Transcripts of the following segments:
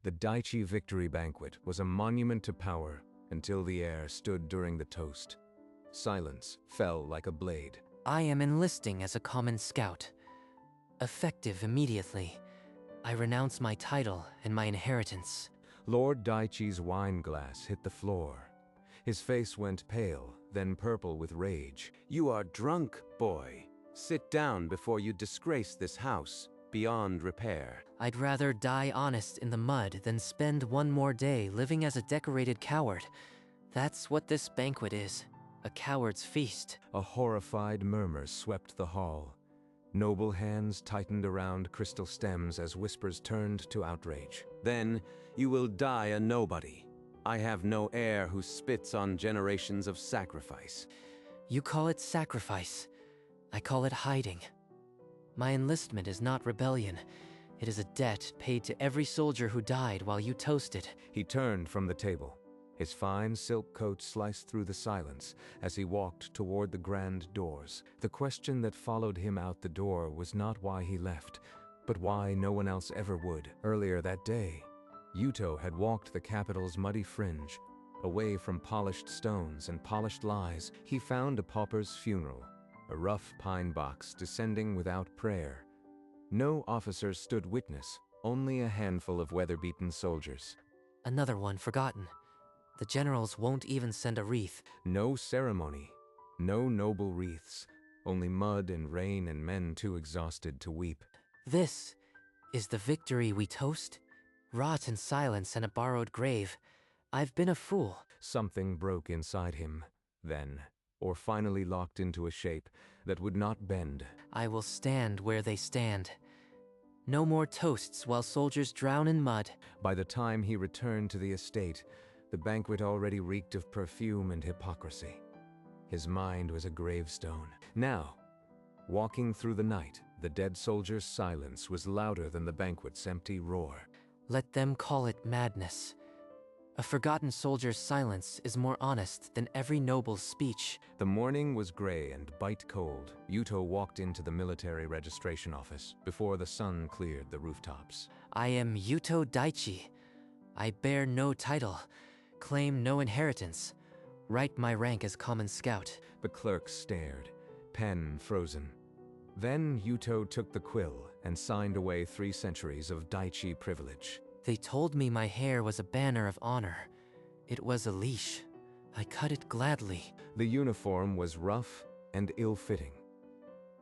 The Daichi Victory Banquet was a monument to power until the Heir stood during the toast. Silence fell like a blade. I am enlisting as a common scout. Effective immediately. I renounce my title and my inheritance. Lord Daichi's wine glass hit the floor. His face went pale, then purple with rage. You are drunk, boy. Sit down before you disgrace this house, beyond repair. I'd rather die honest in the mud than spend one more day living as a decorated coward. That's what this banquet is, a coward's feast. A horrified murmur swept the hall. Noble hands tightened around crystal stems as whispers turned to outrage. Then you will die a nobody. I have no heir who spits on generations of sacrifice. You call it sacrifice. I call it hiding. My enlistment is not rebellion. It is a debt paid to every soldier who died while you toasted. He turned from the table. His fine silk coat sliced through the silence as he walked toward the grand doors. The question that followed him out the door was not why he left, but why no one else ever would. Earlier that day, Yuto had walked the capital's muddy fringe. Away from polished stones and polished lies, he found a pauper's funeral, a rough pine box descending without prayer. No officers stood witness, only a handful of weather-beaten soldiers. Another one forgotten. The generals won't even send a wreath. No ceremony, no noble wreaths, only mud and rain and men too exhausted to weep. This is the victory we toast? Rot in silence and a borrowed grave. I've been a fool. Something broke inside him, then, or finally locked into a shape that would not bend. I will stand where they stand. No more toasts while soldiers drown in mud. By the time he returned to the estate, the banquet already reeked of perfume and hypocrisy. His mind was a gravestone. Now, walking through the night, the dead soldier's silence was louder than the banquet's empty roar. Let them call it madness. A forgotten soldier's silence is more honest than every noble's speech. The morning was gray and bite cold. Yuto walked into the military registration office before the sun cleared the rooftops. I am Yuto Daichi. I bear no title, claim no inheritance, write my rank as common scout. The clerk stared, pen frozen. Then Yuto took the quill and signed away 3 centuries of Daichi privilege. They told me my hair was a banner of honor. It was a leash. I cut it gladly. The uniform was rough and ill-fitting.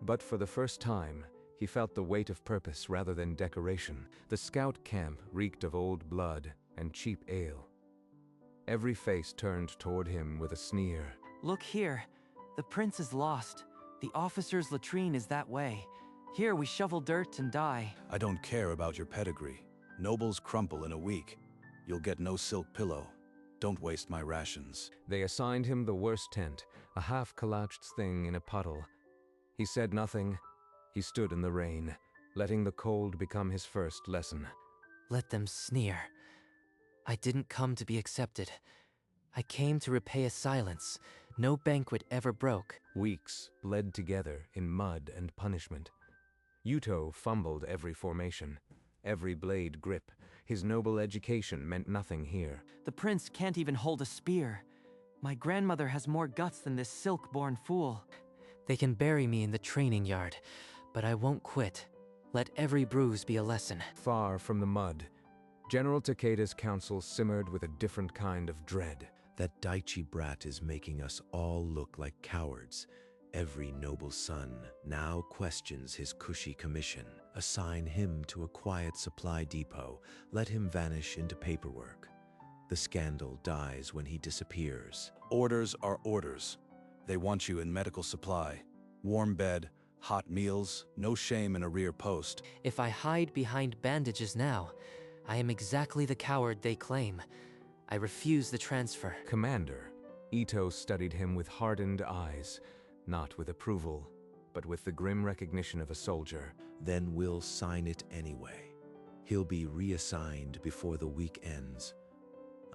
But for the first time, he felt the weight of purpose rather than decoration. The scout camp reeked of old blood and cheap ale. Every face turned toward him with a sneer. Look here. The prince is lost. The officer's latrine is that way. Here we shovel dirt and die. I don't care about your pedigree. Nobles crumple in a week. You'll get no silk pillow. Don't waste my rations. They assigned him the worst tent, a half-collapsed thing in a puddle. He said nothing. He stood in the rain, letting the cold become his first lesson. Let them sneer. I didn't come to be accepted. I came to repay a silence no banquet ever broke. Weeks bled together in mud and punishment. Yuto fumbled every formation, every blade grip. His noble education meant nothing here. The prince can't even hold a spear. My grandmother has more guts than this silk-born fool. They can bury me in the training yard, but I won't quit. Let every bruise be a lesson. Far from the mud, General Takeda's council simmered with a different kind of dread. That Daichi brat is making us all look like cowards. Every noble son now questions his cushy commission. Assign him to a quiet supply depot. Let him vanish into paperwork. The scandal dies when he disappears. Orders are orders. They want you in medical supply. Warm bed, hot meals, no shame in a rear post. If I hide behind bandages now, I am exactly the coward they claim. I refuse the transfer. Commander, Ito studied him with hardened eyes, not with approval, but with the grim recognition of a soldier. Then we'll sign it anyway. He'll be reassigned before the week ends.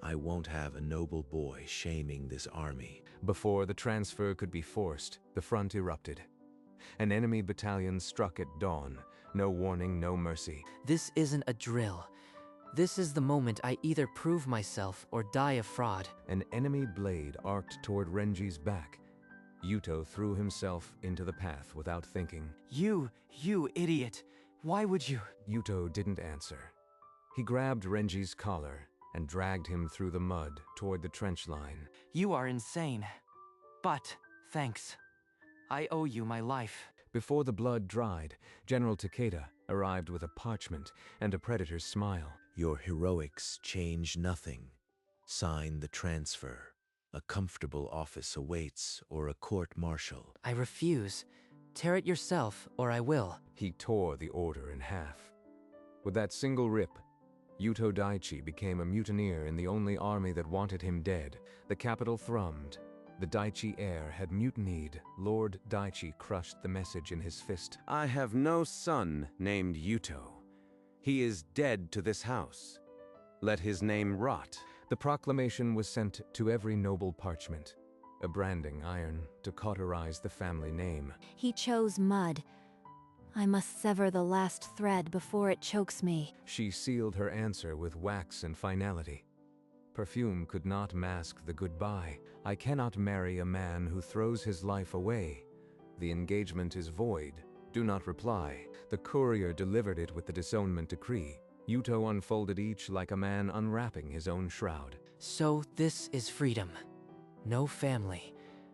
I won't have a noble boy shaming this army. Before the transfer could be forced, the front erupted. An enemy battalion struck at dawn. No warning, no mercy. This isn't a drill. This is the moment I either prove myself or die a fraud. An enemy blade arced toward Renji's back. Yuto threw himself into the path without thinking. You idiot. Why would you? Yuto didn't answer. He grabbed Renji's collar and dragged him through the mud toward the trench line. You are insane. But, thanks. I owe you my life. Before the blood dried, General Takeda arrived with a parchment and a predator's smile. Your heroics change nothing. Sign the transfer. A comfortable office awaits, or a court-martial. I refuse. Tear it yourself, or I will. He tore the order in half. With that single rip, Yuto Daichi became a mutineer in the only army that wanted him dead. The capital thrummed. The Daichi heir had mutinied. Lord Daichi crushed the message in his fist. I have no son named Yuto. He is dead to this house. Let his name rot. The proclamation was sent to every noble parchment, a branding iron to cauterize the family name. He chose mud. I must sever the last thread before it chokes me. She sealed her answer with wax and finality. Perfume could not mask the goodbye. I cannot marry a man who throws his life away. The engagement is void. Do not reply. The courier delivered it with the disownment decree. Yuto unfolded each like a man unwrapping his own shroud. So this is freedom. No family,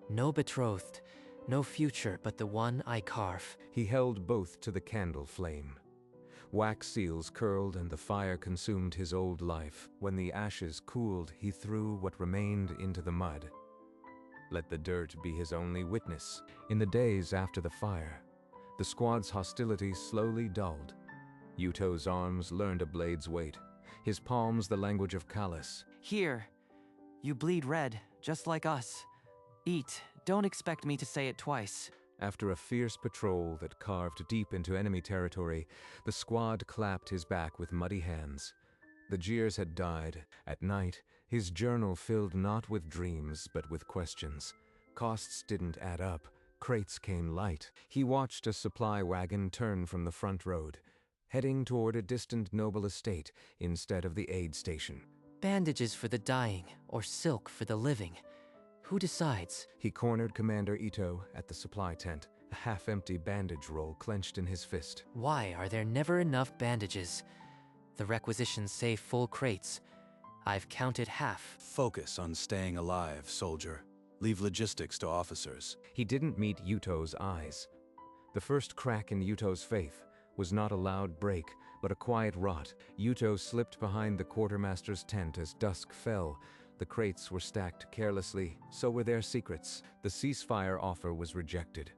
no betrothed, no future but the one I carve. He held both to the candle flame. Wax seals curled and the fire consumed his old life. When the ashes cooled, he threw what remained into the mud. Let the dirt be his only witness. In the days after the fire, the squad's hostilities slowly dulled. Yuto's arms learned a blade's weight, his palms the language of callous. Here. You bleed red, just like us. Eat. Don't expect me to say it twice. After a fierce patrol that carved deep into enemy territory, the squad clapped his back with muddy hands. The jeers had died. At night, his journal filled not with dreams but with questions. Costs didn't add up. Crates came light. He watched a supply wagon turn from the front road, heading toward a distant noble estate instead of the aid station. Bandages for the dying, or silk for the living. Who decides? He cornered Commander Ito at the supply tent, a half-empty bandage roll clenched in his fist. Why are there never enough bandages? The requisitions say full crates. I've counted half. Focus on staying alive, soldier. Leave logistics to officers. He didn't meet Yuto's eyes. The first crack in Yuto's faith was not a loud break, but a quiet rot. Yuto slipped behind the quartermaster's tent as dusk fell. The crates were stacked carelessly, so were their secrets. The ceasefire offer was rejected.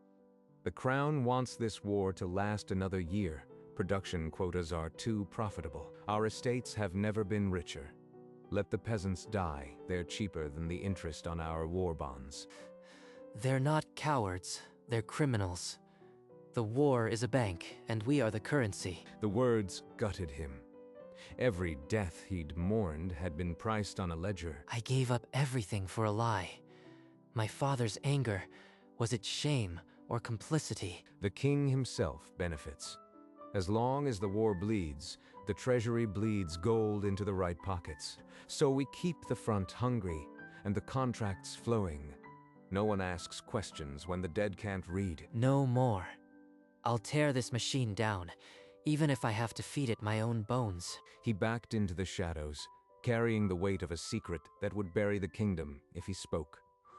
The Crown wants this war to last another year. Production quotas are too profitable. Our estates have never been richer. Let the peasants die. They're cheaper than the interest on our war bonds. They're not cowards, they're criminals. The war is a bank, and we are the currency. The words gutted him. Every death he'd mourned had been priced on a ledger. I gave up everything for a lie. My father's anger, was it shame or complicity? The king himself benefits. As long as the war bleeds, the treasury bleeds gold into the right pockets. So we keep the front hungry and the contracts flowing. No one asks questions when the dead can't read. No more. I'll tear this machine down, even if I have to feed it my own bones. He backed into the shadows, carrying the weight of a secret that would bury the kingdom if he spoke,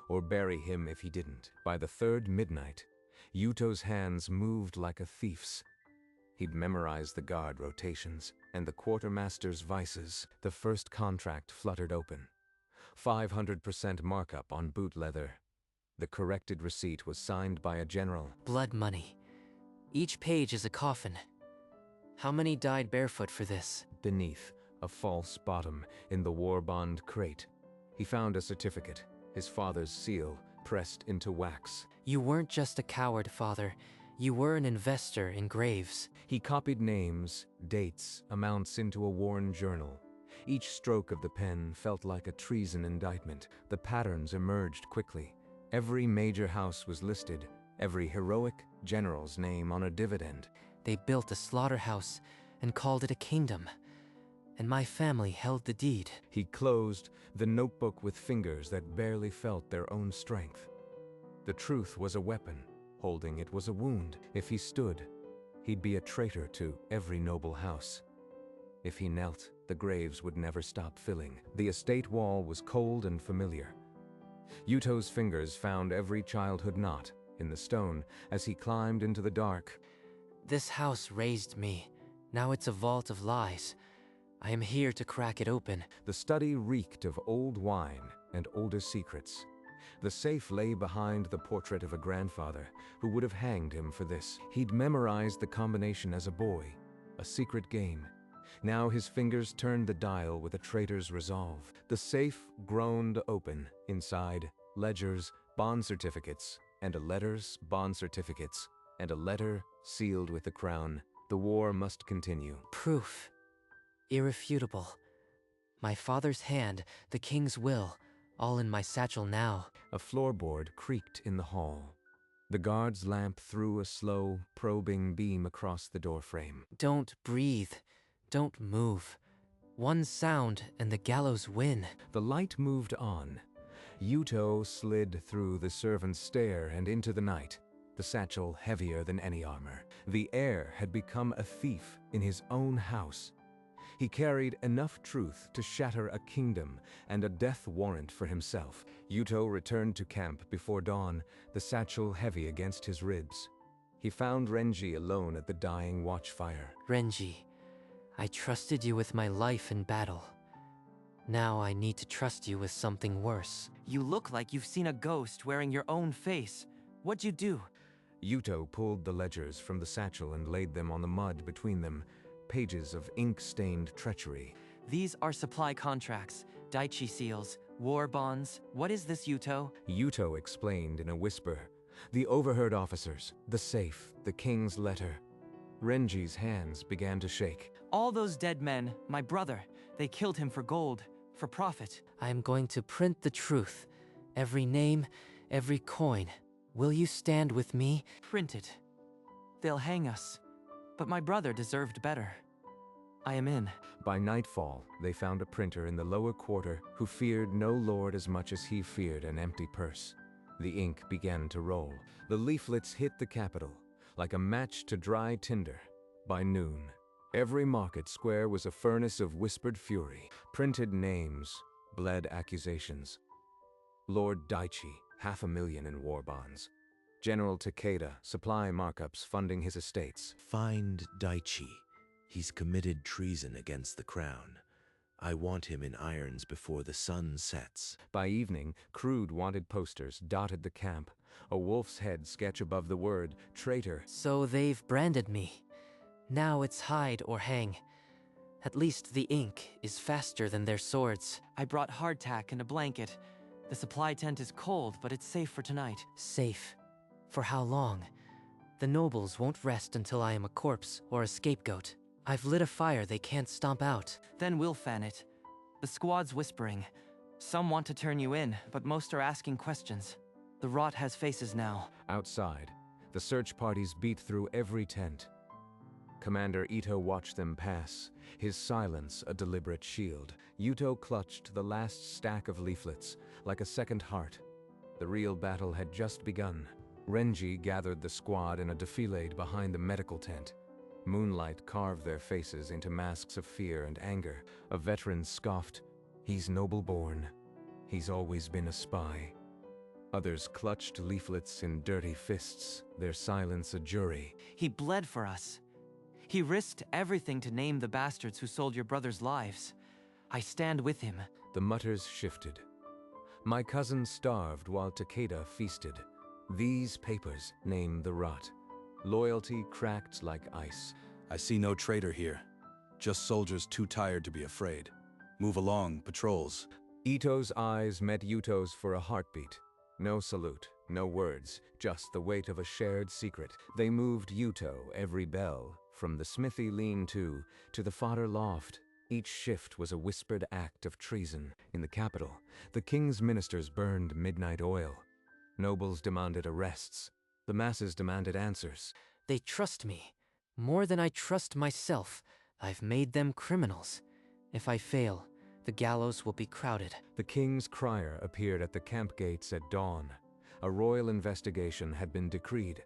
or bury him if he didn't. By the third midnight, Yuto's hands moved like a thief's. He'd memorized the guard rotations and the quartermaster's vices. The first contract fluttered open. 500% markup on boot leather. The corrected receipt was signed by a general. Blood money. Each page is a coffin. How many died barefoot for this? Beneath, a false bottom in the war bond crate, he found a certificate, his father's seal, pressed into wax. You weren't just a coward, father. You were an investor in graves. He copied names, dates, amounts into a worn journal. Each stroke of the pen felt like a treason indictment. The patterns emerged quickly. Every major house was listed, every heroic general's name on a dividend. They built a slaughterhouse and called it a kingdom. and my family held the deed. He closed the notebook with fingers that barely felt their own strength. The truth was a weapon, holding it was a wound. If he stood, he'd be a traitor to every noble house. If he knelt, the graves would never stop filling. The estate wall was cold and familiar. Yuto's fingers found every childhood knot in the stone as he climbed into the dark. This house raised me. Now it's a vault of lies. I am here to crack it open. The study reeked of old wine and older secrets. The safe lay behind the portrait of a grandfather who would have hanged him for this. He'd memorized the combination as a boy, a secret game. Now his fingers turned the dial with a traitor's resolve. The safe groaned open. Inside, ledgers, bond certificates, and bond certificates, and a letter sealed with the crown. The war must continue. Proof. Irrefutable. My father's hand, the king's will, all in my satchel now. A floorboard creaked in the hall. The guard's lamp threw a slow, probing beam across the doorframe. Don't breathe. Don't move. One sound and the gallows win. The light moved on. Yuto slid through the servant's stair and into the night, the satchel heavier than any armor. The heir had become a thief in his own house. He carried enough truth to shatter a kingdom and a death warrant for himself. Yuto returned to camp before dawn, the satchel heavy against his ribs. He found Renji alone at the dying watchfire. Renji, I trusted you with my life in battle. Now I need to trust you with something worse. You look like you've seen a ghost wearing your own face. What'd you do? Yuto pulled the ledgers from the satchel and laid them on the mud between them, pages of ink-stained treachery. These are supply contracts, Daichi seals, war bonds. What is this, Yuto? Yuto explained in a whisper. The overheard officers, the safe, the king's letter. Renji's hands began to shake. All those dead men, my brother, they killed him for gold, for profit. I am going to print the truth. Every name, every coin. Will you stand with me? Print it. They'll hang us. But my brother deserved better. I am in. By nightfall, they found a printer in the lower quarter who feared no lord as much as he feared an empty purse. The ink began to roll. The leaflets hit the capital, like a match to dry tinder. By noon, every market square was a furnace of whispered fury. Printed names, bled accusations. Lord Daichi, 500,000 in war bonds. General Takeda, supply markups funding his estates. Find Daichi. He's committed treason against the crown. I want him in irons before the sun sets. By evening, crude wanted posters dotted the camp. A wolf's head sketch above the word, traitor. So they've branded me. Now it's hide or hang. At least the ink is faster than their swords. I brought hardtack and a blanket. The supply tent is cold, but it's safe for tonight. Safe. For how long? The nobles won't rest until I am a corpse or a scapegoat. I've lit a fire they can't stomp out. Then we'll fan it. The squad's whispering. Some want to turn you in, but most are asking questions. The rot has faces now. Outside, the search parties beat through every tent. Commander Ito watched them pass, his silence a deliberate shield. Yuto clutched the last stack of leaflets, like a second heart. The real battle had just begun. Renji gathered the squad in a defilade behind the medical tent. Moonlight carved their faces into masks of fear and anger. A veteran scoffed, "He's noble-born. He's always been a spy." Others clutched leaflets in dirty fists, their silence a jury. He bled for us. He risked everything to name the bastards who sold your brother's lives. I stand with him. The mutters shifted. My cousin starved while Takeda feasted. These papers name the rot. Loyalty cracked like ice. I see no traitor here. Just soldiers too tired to be afraid. Move along, patrols. Ito's eyes met Yuto's for a heartbeat. No salute, no words, just the weight of a shared secret. They moved Yuto every bell, from the smithy lean-to the fodder loft. Each shift was a whispered act of treason. In the capital, the king's ministers burned midnight oil. Nobles demanded arrests. The masses demanded answers. They trust me. More than I trust myself. I've made them criminals. If I fail, the gallows will be crowded. The king's crier appeared at the camp gates at dawn. A royal investigation had been decreed.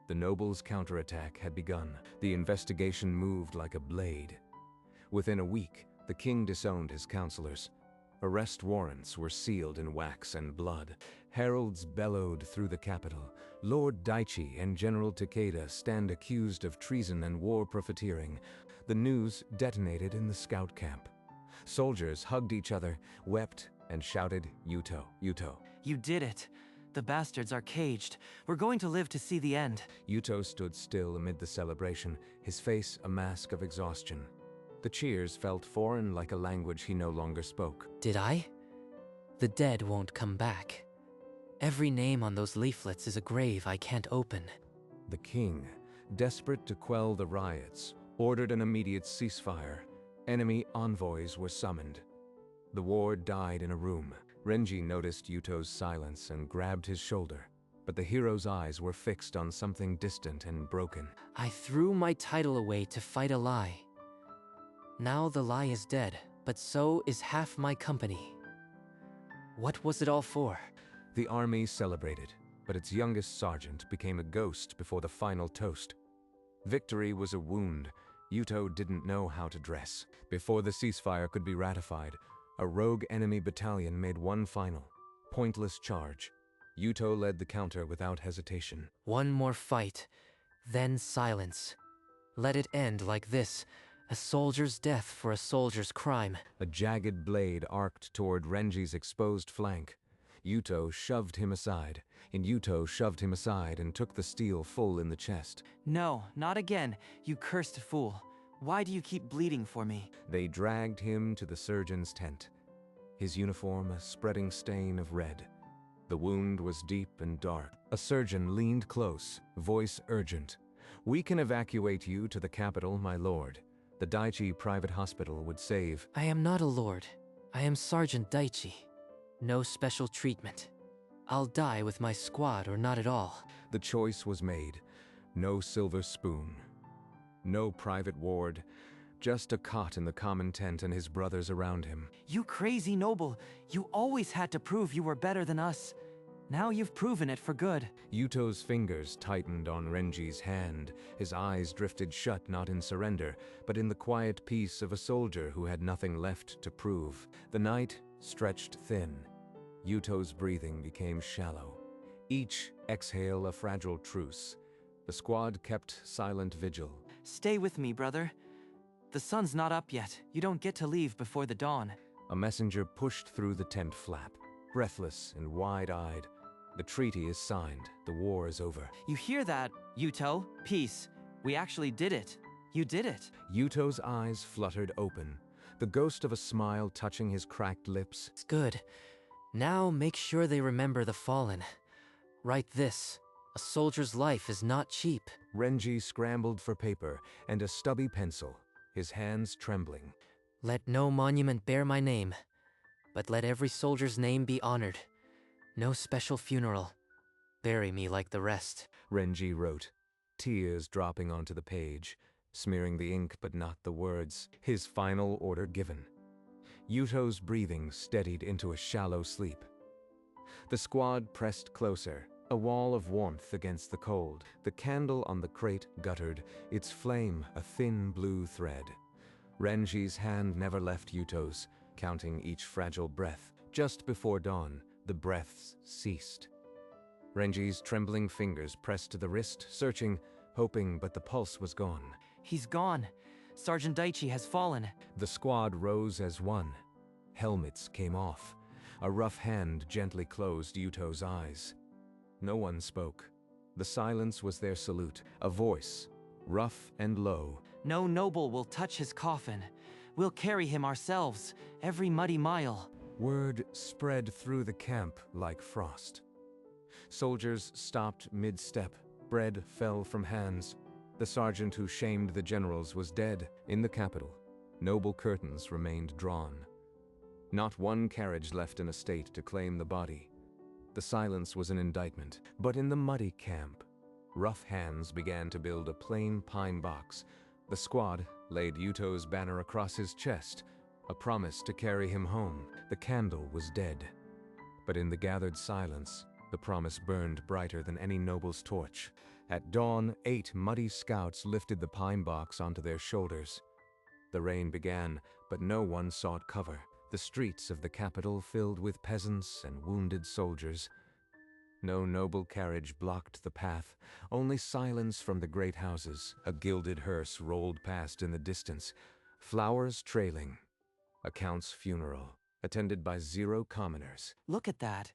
The nobles' counterattack had begun. The investigation moved like a blade. Within a week, the king disowned his counselors. Arrest warrants were sealed in wax and blood. Heralds bellowed through the capital. Lord Daichi and General Takeda stand accused of treason and war profiteering. The news detonated in the scout camp. Soldiers hugged each other, wept, and shouted, "Yuto, Yuto." You did it. The bastards are caged. We're going to live to see the end. Yuto stood still amid the celebration, his face a mask of exhaustion. The cheers felt foreign, like a language he no longer spoke. Did I? The dead won't come back. Every name on those leaflets is a grave I can't open. The king, desperate to quell the riots, ordered an immediate ceasefire. Enemy envoys were summoned. The war died in a room. Renji noticed Yuto's silence and grabbed his shoulder, but the hero's eyes were fixed on something distant and broken. I threw my title away to fight a lie. Now the lie is dead, but so is half my company. What was it all for? The army celebrated, but its youngest sergeant became a ghost before the final toast. Victory was a wound. Yuto didn't know how to dress. Before the ceasefire could be ratified, a rogue enemy battalion made one final, pointless charge. Yuto led the counter without hesitation. One more fight, then silence. Let it end like this, a soldier's death for a soldier's crime. A jagged blade arced toward Renji's exposed flank. Yuto shoved him aside, and Yuto shoved him aside and took the steel full in the chest. No, not again, you cursed fool. Why do you keep bleeding for me? They dragged him to the surgeon's tent. His uniform a spreading stain of red. The wound was deep and dark. A surgeon leaned close, voice urgent. "We can evacuate you to the capital, my lord. The Daichi private hospital would save." I am not a lord. I am Sergeant Daichi. No special treatment. I'll die with my squad or not at all. The choice was made. No silver spoon. No private ward. Just a cot in the common tent and his brothers around him. You crazy noble, you always had to prove you were better than us. Now you've proven it for good. Yuto's fingers tightened on Renji's hand. His eyes drifted shut, not in surrender, but in the quiet peace of a soldier who had nothing left to prove. The night stretched thin. Yuto's breathing became shallow. Each exhale a fragile truce. The squad kept silent vigil. Stay with me, brother. The sun's not up yet. You don't get to leave before the dawn. A messenger pushed through the tent flap, breathless and wide-eyed. The treaty is signed. The war is over. You hear that, Yuto? Peace. We actually did it. You did it. Yuto's eyes fluttered open, the ghost of a smile touching his cracked lips. It's good. Now make sure they remember the fallen. Write this. A soldier's life is not cheap. Renji scrambled for paper and a stubby pencil, his hands trembling. Let no monument bear my name, but let every soldier's name be honored. No special funeral. Bury me like the rest. Renji wrote, tears dropping onto the page, smearing the ink but not the words. His final order given. Yuto's breathing steadied into a shallow sleep. The squad pressed closer, a wall of warmth against the cold. The candle on the crate guttered, its flame a thin blue thread. Renji's hand never left Yuto's, counting each fragile breath. Just before dawn, the breaths ceased. Renji's trembling fingers pressed to the wrist, searching, hoping, but the pulse was gone. He's gone. Sergeant Daichi has fallen. The squad rose as one. Helmets came off. A rough hand gently closed Yuto's eyes. No one spoke. The silence was their salute. A voice, rough and low. No noble will touch his coffin. We'll carry him ourselves, every muddy mile. Word spread through the camp like frost. Soldiers stopped mid-step. Bread fell from hands. The sergeant who shamed the generals was dead. In the capital, noble curtains remained drawn. Not one carriage left in a state to claim the body. The silence was an indictment. But in the muddy camp, rough hands began to build a plain pine box. The squad laid Yuto's banner across his chest, a promise to carry him home. The candle was dead, but in the gathered silence, the promise burned brighter than any noble's torch. At dawn, 8 muddy scouts lifted the pine box onto their shoulders. The rain began, but no one sought cover. The streets of the capital filled with peasants and wounded soldiers. No noble carriage blocked the path, only silence from the great houses. A gilded hearse rolled past in the distance, flowers trailing. A count's funeral, attended by 0 commoners. Look at that.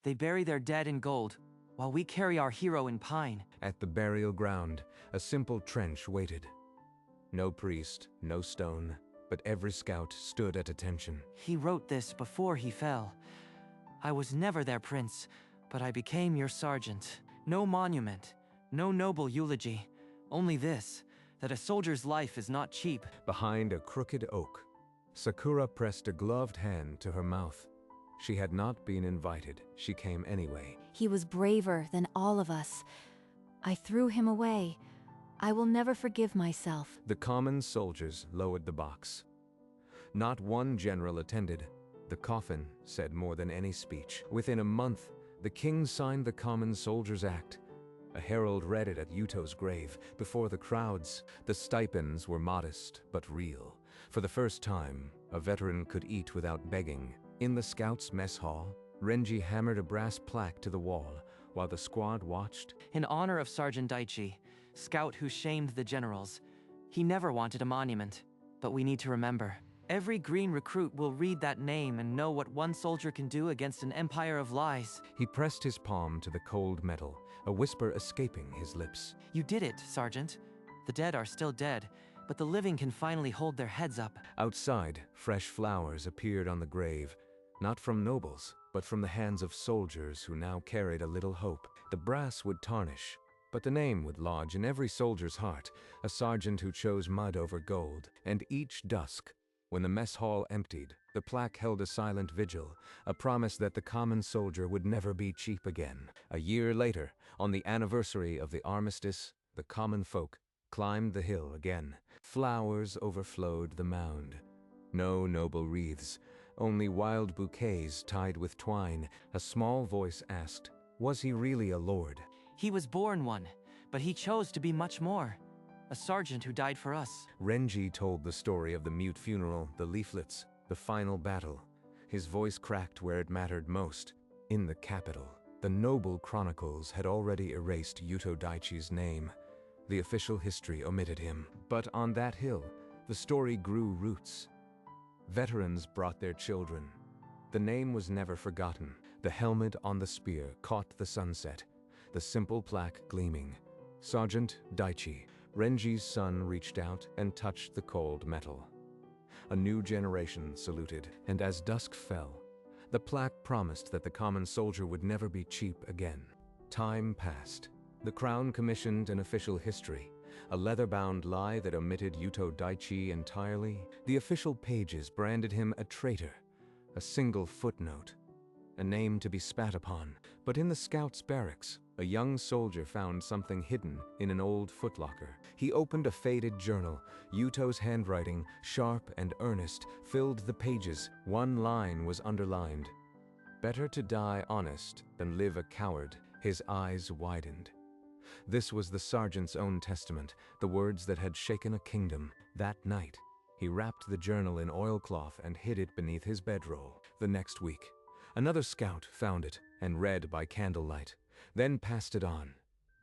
They bury their dead in gold, while we carry our hero in pine. At the burial ground, a simple trench waited. No priest, no stone, but every scout stood at attention. He wrote this before he fell. I was never their prince, but I became your sergeant. No monument, no noble eulogy, only this, that a soldier's life is not cheap. Behind a crooked oak, Sakura pressed a gloved hand to her mouth. She had not been invited. She came anyway. He was braver than all of us. I threw him away. I will never forgive myself. The common soldiers lowered the box. Not one general attended. The coffin said more than any speech. Within a month, the king signed the Common Soldiers Act. A herald read it at Yuto's grave, before the crowds. The stipends were modest, but real. For the first time, a veteran could eat without begging. In the scouts' mess hall, Renji hammered a brass plaque to the wall, while the squad watched. In honor of Sergeant Daichi, scout who shamed the generals. He never wanted a monument, but we need to remember. Every green recruit will read that name and know what one soldier can do against an empire of lies. He pressed his palm to the cold metal, a whisper escaping his lips. You did it, Sergeant. The dead are still dead, but the living can finally hold their heads up. Outside, fresh flowers appeared on the grave, not from nobles, but from the hands of soldiers who now carried a little hope. The brass would tarnish, but the name would lodge in every soldier's heart, a sergeant who chose mud over gold. And each dusk, when the mess hall emptied, the plaque held a silent vigil, a promise that the common soldier would never be cheap again. A year later, on the anniversary of the armistice, the common folk climbed the hill again. Flowers overflowed the mound. No noble wreaths, only wild bouquets tied with twine. A small voice asked, was he really a lord? He was born one, but he chose to be much more. A sergeant who died for us. Renji told the story of the mute funeral, the leaflets, the final battle. His voice cracked where it mattered most, in the capital. The noble chronicles had already erased Yuto Daichi's name. The official history omitted him. But on that hill, the story grew roots. Veterans brought their children. The name was never forgotten. The helmet on the spear caught the sunset, the simple plaque gleaming. Sergeant Daichi. Renji's son reached out and touched the cold metal. A new generation saluted, and as dusk fell, the plaque promised that the common soldier would never be cheap again. Time passed. The crown commissioned an official history, a leather-bound lie that omitted Yuto Daichi entirely. The official pages branded him a traitor, a single footnote, a name to be spat upon. But in the scouts' barracks, a young soldier found something hidden in an old footlocker. He opened a faded journal. Yuto's handwriting, sharp and earnest, filled the pages. One line was underlined. Better to die honest than live a coward. His eyes widened. This was the sergeant's own testament, the words that had shaken a kingdom. That night, he wrapped the journal in oilcloth and hid it beneath his bedroll. The next week, another scout found it and read by candlelight, then passed it on.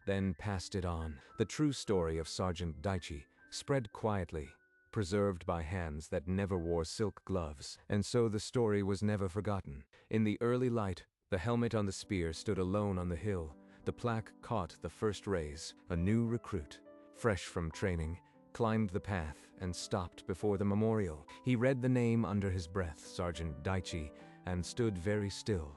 The true story of Sergeant Daichi spread quietly, preserved by hands that never wore silk gloves, and so the story was never forgotten. In the early light, the helmet on the spear stood alone on the hill. The plaque caught the first rays. A new recruit, fresh from training, climbed the path and stopped before the memorial. He read the name under his breath, Sergeant Daichi, and stood very still.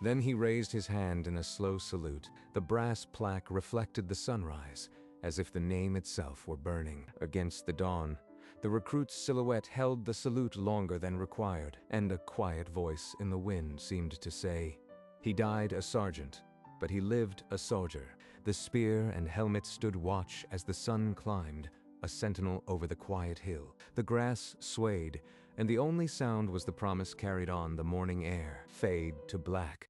Then he raised his hand in a slow salute. The brass plaque reflected the sunrise, as if the name itself were burning. Against the dawn, the recruit's silhouette held the salute longer than required, and a quiet voice in the wind seemed to say, he died a sergeant, but he lived a soldier. The spear and helmet stood watch as the sun climbed, a sentinel over the quiet hill. The grass swayed, and the only sound was the promise carried on the morning air. Fade to black.